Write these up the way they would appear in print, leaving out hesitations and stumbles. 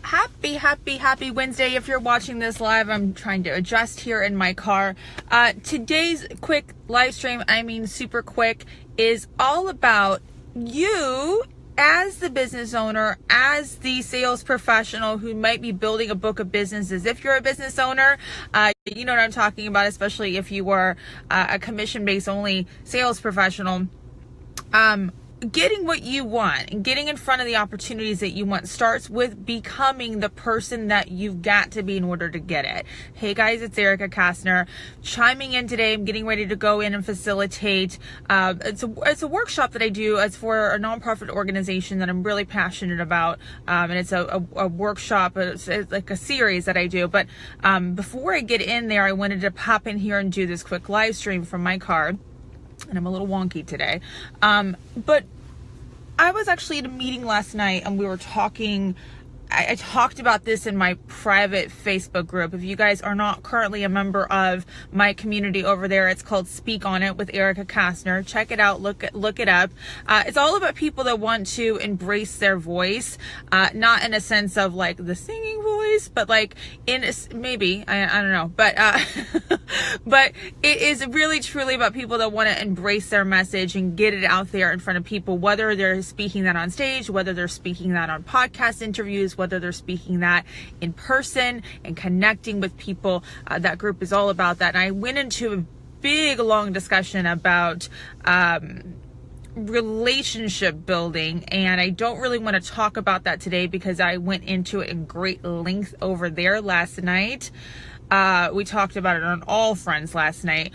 Happy Wednesday. If you're watching this live, I'm trying to adjust here in my car. Today's quick live stream, super quick, is all about you as the business owner, as the sales professional who might be building a book of businesses. If you're a business owner, you know what I'm talking about, especially if you are a commission-based only sales professional. Getting what you want and getting in front of the opportunities that you want starts with becoming the person that you've got to be in order to get it. Hey guys, it's Erica Castner chiming in today. I'm getting ready to go in and facilitate. It's a workshop that I do. It's for a nonprofit organization that I'm really passionate about. And it's a workshop. It's like a series that I do. But before I get in there, I wanted to pop in here and do this quick live stream from my car. And I'm a little wonky today. But I was actually at a meeting last night and we were talking. I talked about this in my private Facebook group. If you guys are not currently a member of my community over there, it's called Speak On It with Erica Castner. Check it out. Look it up. It's all about people that want to embrace their voice, not in a sense of like the singing voice, but like in maybe I don't know, but but it is really truly about people that want to embrace their message and get it out there in front of people, whether they're speaking that on stage, whether they're speaking that on podcast interviews, whether they're speaking that in person and connecting with people. That group is all about that. And I went into a big, long discussion about relationship building, and I don't really want to talk about that today because I went into it in great length over there last night. We talked about it on All Friends last night.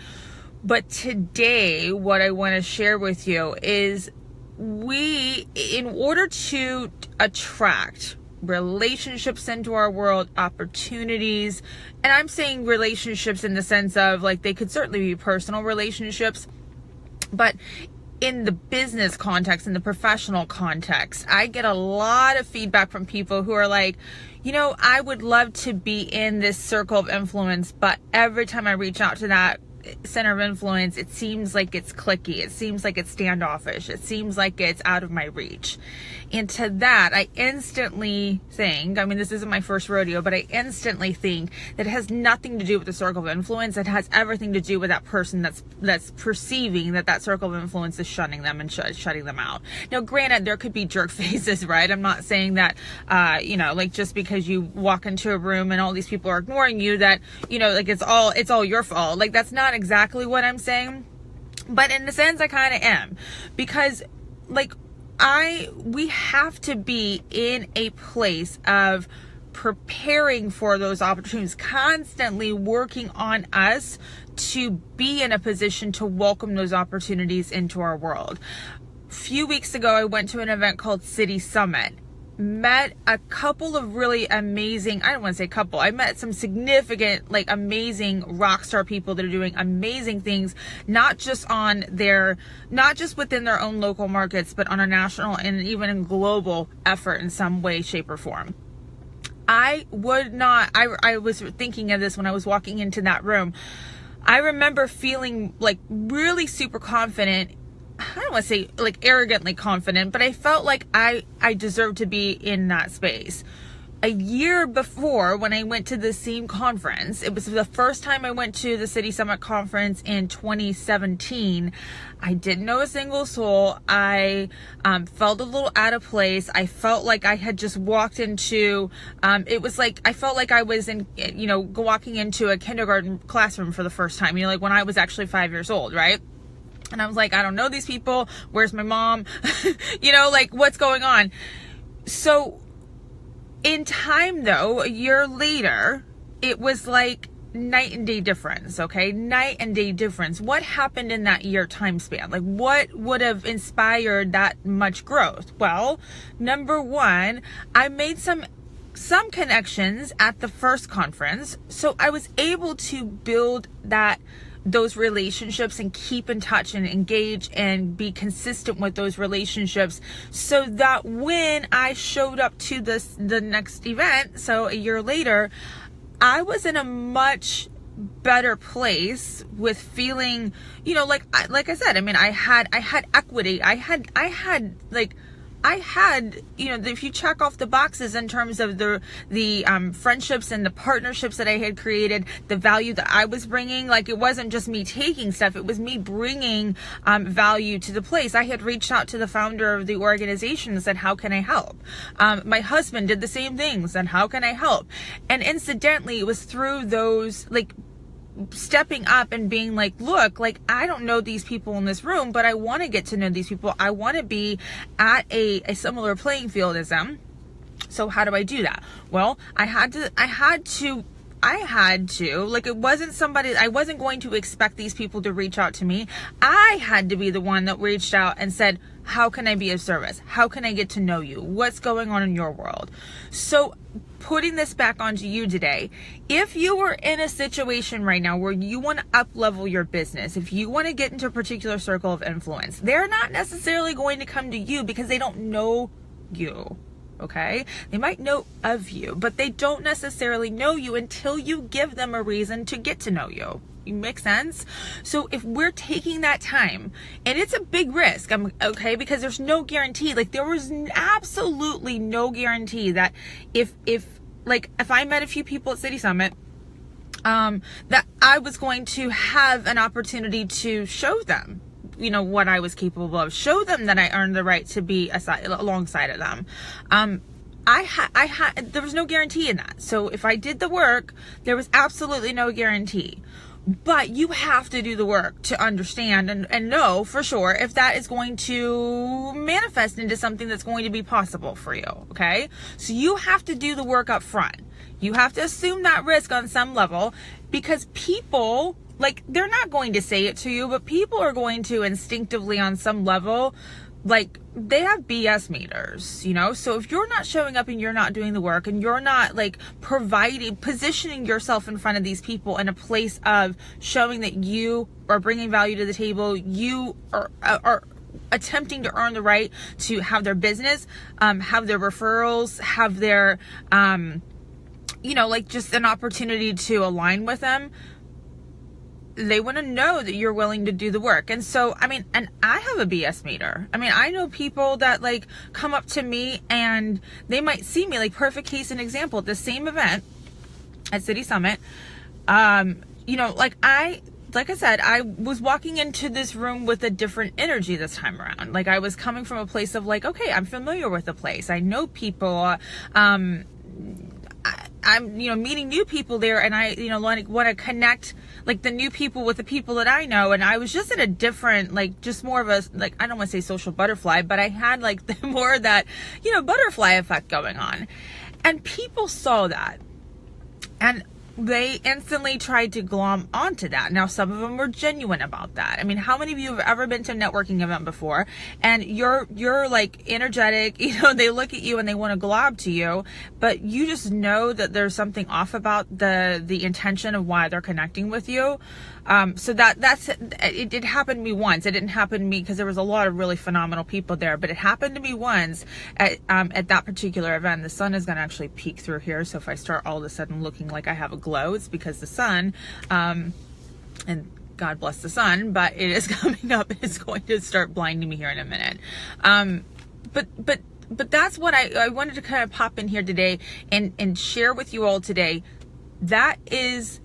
But today, what I want to share with you is in order to attract relationships into our world, opportunities, and I'm saying relationships in the sense of like they could certainly be personal relationships, but in the business context, in the professional context, I get a lot of feedback from people who are like, I would love to be in this circle of influence, but every time I reach out to that center of influence, it seems like it's cliquey. It seems like it's standoffish. It seems like it's out of my reach. And to that, I instantly think, this isn't my first rodeo, but I instantly think that it has nothing to do with the circle of influence. It has everything to do with that person that's perceiving that circle of influence is shunning them and shutting them out. Now, granted, there could be jerk faces, right? I'm not saying that, like just because you walk into a room and all these people are ignoring you, that, like it's all your fault. Like that's not exactly what I'm saying, but in a sense I kind of am, because like we have to be in a place of preparing for those opportunities, constantly working on us to be in a position to welcome those opportunities into our world. A few weeks ago, I went to an event called City Summit. Met a couple of really amazing, I don't want to say couple, I met some significant, like amazing rock star people that are doing amazing things, not just within their own local markets, but on a national and even in global effort in some way, shape, or form. I was thinking of this when I was walking into that room. I remember feeling like really super confident. I don't want to say like arrogantly confident, but I felt like I deserved to be in that space. A year before, when I went to the same conference, it was the first time I went to the City Summit conference in 2017. I didn't know a single soul. I felt a little out of place. I felt like I had just walked into, it was like, I felt like I was walking into a kindergarten classroom for the first time, like when I was actually 5 years old, right? And I was like, I don't know these people. Where's my mom? Like what's going on? So in time though, a year later, it was like night and day difference. Okay. Night and day difference. What happened in that year time span? Like what would have inspired that much growth? Well, number one, I made some connections at the first conference. So I was able to build those relationships and keep in touch and engage and be consistent with those relationships, so that when I showed up to the next event, so a year later, I was in a much better place with feeling, like I said, I had equity. I had I had, if you check off the boxes in terms of the friendships and the partnerships that I had created, the value that I was bringing, like it wasn't just me taking stuff, it was me bringing value to the place. I had reached out to the founder of the organization and said, how can I help? My husband did the same thing, said, how can I help? And incidentally, it was through those, like, stepping up and being like, look, like, I don't know these people in this room, but I want to get to know these people. I want to be at a similar playing field as them. So how do I do that? Well, I had to, like, it wasn't somebody, I wasn't going to expect these people to reach out to me. I had to be the one that reached out and said, how can I be of service? How can I get to know you? What's going on in your world? So putting this back onto you today, if you are in a situation right now where you want to up level your business, if you want to get into a particular circle of influence, they're not necessarily going to come to you because they don't know you. Okay? They might know of you, but they don't necessarily know you until you give them a reason to get to know you. You make sense? So if we're taking that time, and it's a big risk, because there's no guarantee. Like, there was absolutely no guarantee that if I met a few people at City Summit, that I was going to have an opportunity to show them, what I was capable of, show them that I earned the right to be alongside of them. There was no guarantee in that. So if I did the work, there was absolutely no guarantee. But you have to do the work to understand and know for sure if that is going to manifest into something that's going to be possible for you, okay? So you have to do the work up front. You have to assume that risk on some level, because people, like, they're not going to say it to you, but people are going to instinctively on some level, like, they have BS meters, so if you're not showing up and you're not doing the work and you're not, like, positioning yourself in front of these people in a place of showing that you are bringing value to the table, you are attempting to earn the right to have their business, have their referrals, have their, just an opportunity to align with them, they want to know that you're willing to do the work. And so, and I have a BS meter. I know people that, like, come up to me and they might see me, like, perfect case and example, at the same event at City Summit. Like I said, I was walking into this room with a different energy this time around. Like, I was coming from a place of, like, okay, I'm familiar with the place. I know people, I'm meeting new people there, and I want to connect, like, the new people with the people that I know. And I was just in a different, like, just more of a, like, I don't want to say social butterfly, but I had, like, more of that butterfly effect going on, and people saw that and they instantly tried to glom onto that. Now, some of them were genuine about that. How many of you have ever been to a networking event before and you're like energetic, they look at you and they want to glob to you, but you just know that there's something off about the intention of why they're connecting with you. So it did happen to me once. It didn't happen to me because there was a lot of really phenomenal people there, but it happened to me once at that particular event. The sun is going to actually peek through here. So if I start all of a sudden looking like I have a glow, it's because the sun, and God bless the sun, but it is coming up and it's going to start blinding me here in a minute. But that's what I wanted to kind of pop in here today and share with you all today. That is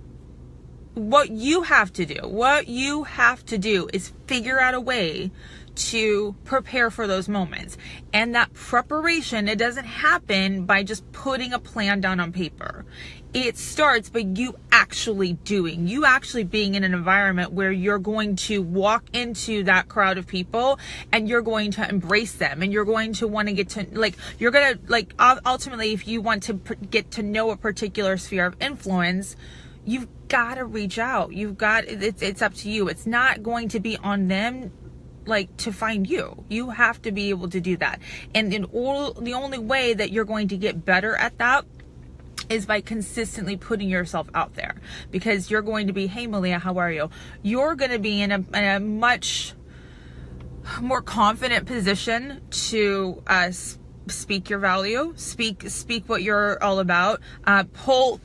what you have to do. What you have to do is figure out a way to prepare for those moments. And that preparation, it doesn't happen by just putting a plan down on paper. It starts by you actually doing, you actually being in an environment where you're going to walk into that crowd of people and you're going to embrace them, and you're going to want to get to, like, you're going to, like, ultimately, if you want to get to know a particular sphere of influence, you've got to reach out. It's up to you. It's not going to be on them, like, to find you. You have to be able to do that. And the only way that you're going to get better at that is by consistently putting yourself out there, because you're going to be, hey Malia, how are you? You're going to be in a much more confident position to speak your value, speak what you're all about,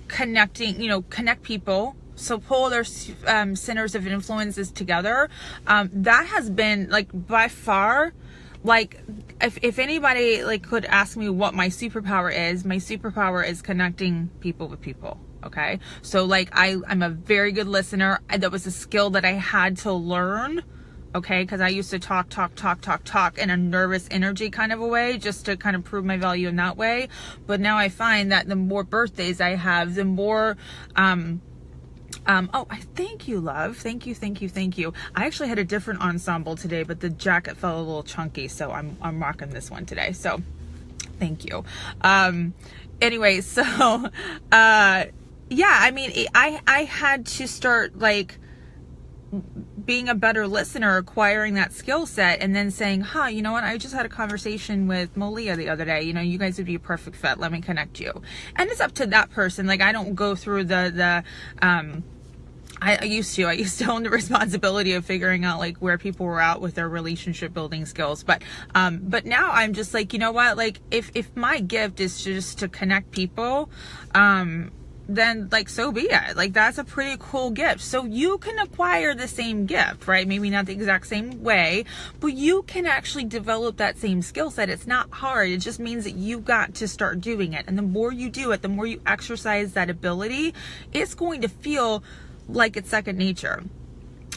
connect people. So pull their centers of influences together. That has been, like, by far, like, if anybody like could ask me what my superpower is connecting people with people. Okay. So like, I'm a very good listener. That was a skill that I had to learn. Okay. Cause I used to talk in a nervous energy kind of a way, just to kind of prove my value in that way. But now I find that the more birthdays I have, the more, thank you, love. Thank you. I actually had a different ensemble today, but the jacket felt a little chunky, so I'm rocking this one today. So thank you. Anyway, so, yeah, I mean, I had to start like being a better listener, acquiring that skill set, and then saying, you know what, I just had a conversation with Malia the other day, you know, you guys would be a perfect fit, let me connect you. And it's up to that person. Like, I don't go through I used to own the responsibility of figuring out like where people were at with their relationship building skills. But now I'm just like, you know what, like if my gift is just to connect people, then like, so be it. Like, that's a pretty cool gift. So you can acquire the same gift, right? Maybe not the exact same way, but you can actually develop that same skill set. It's not hard. It just means that you got to start doing it. And the more you do it, the more you exercise that ability, it's going to feel like it's second nature.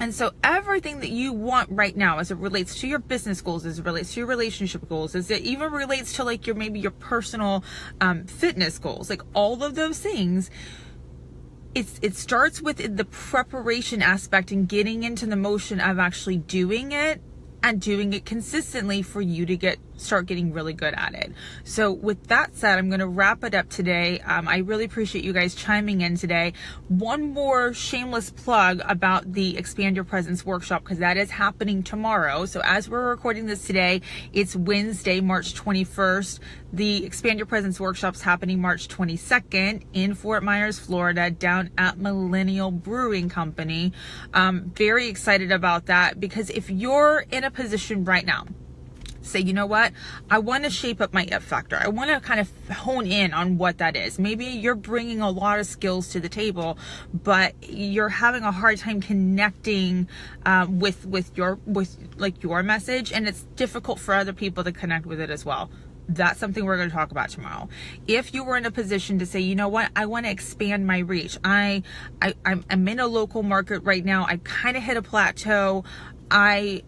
And so everything that you want right now, as it relates to your business goals, as it relates to your relationship goals, as it even relates to like maybe your personal fitness goals, like all of those things, it starts with the preparation aspect and getting into the motion of actually doing it, and doing it consistently for you to start getting really good at it. So with that said, I'm going to wrap it up today. I really appreciate you guys chiming in today. One more shameless plug about the Expand Your Presence workshop, because that is happening tomorrow. So as we're recording this today, it's Wednesday, March 21st. The Expand Your Presence workshop's happening March 22nd in Fort Myers, Florida, down at Millennial Brewing Company. Very excited about that, because if you're in a position right now, say, you know what, I want to shape up my it factor. I want to kind of hone in on what that is. Maybe you're bringing a lot of skills to the table, but you're having a hard time connecting with your message, and it's difficult for other people to connect with it as well. That's something we're going to talk about tomorrow. If you were in a position to say, you know what, I want to expand my reach. I'm in a local market right now. I kind of hit a plateau. I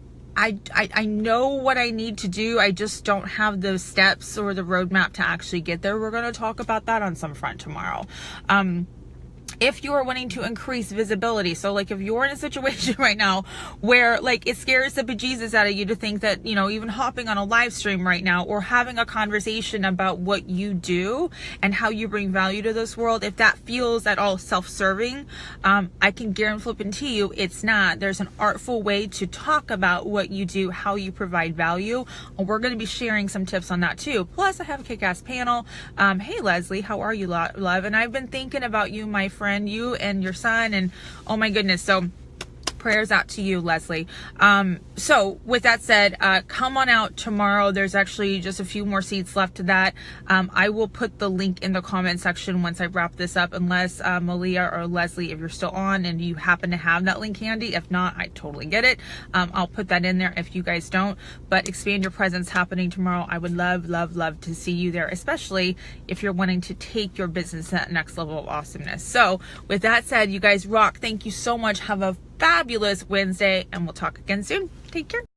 know what I need to do. I just don't have the steps or the roadmap to actually get there. We're going to talk about that on some front tomorrow. If you are wanting to increase visibility, so like if you're in a situation right now where like it scares the bejesus out of you to think that, you know, even hopping on a live stream right now or having a conversation about what you do and how you bring value to this world, if that feels at all self-serving, I can guarantee you it's not. There's an artful way to talk about what you do, how you provide value, and we're going to be sharing some tips on that too. Plus I have a kick-ass panel. Hey Leslie, how are you, love? And I've been thinking about you, my friend, you and your son, and oh my goodness, so prayers out to you, Leslie. So with that said, come on out tomorrow. There's actually just a few more seats left to that. I will put the link in the comment section once I wrap this up, unless Malia or Leslie, if you're still on and you happen to have that link handy. If not, I totally get it. I'll put that in there if you guys don't. But Expand Your Presence happening tomorrow. I would love to see you there, especially if you're wanting to take your business to that next level of awesomeness. So with that said, you guys rock. Thank you so much. Have a fabulous Wednesday, and we'll talk again soon. Take care.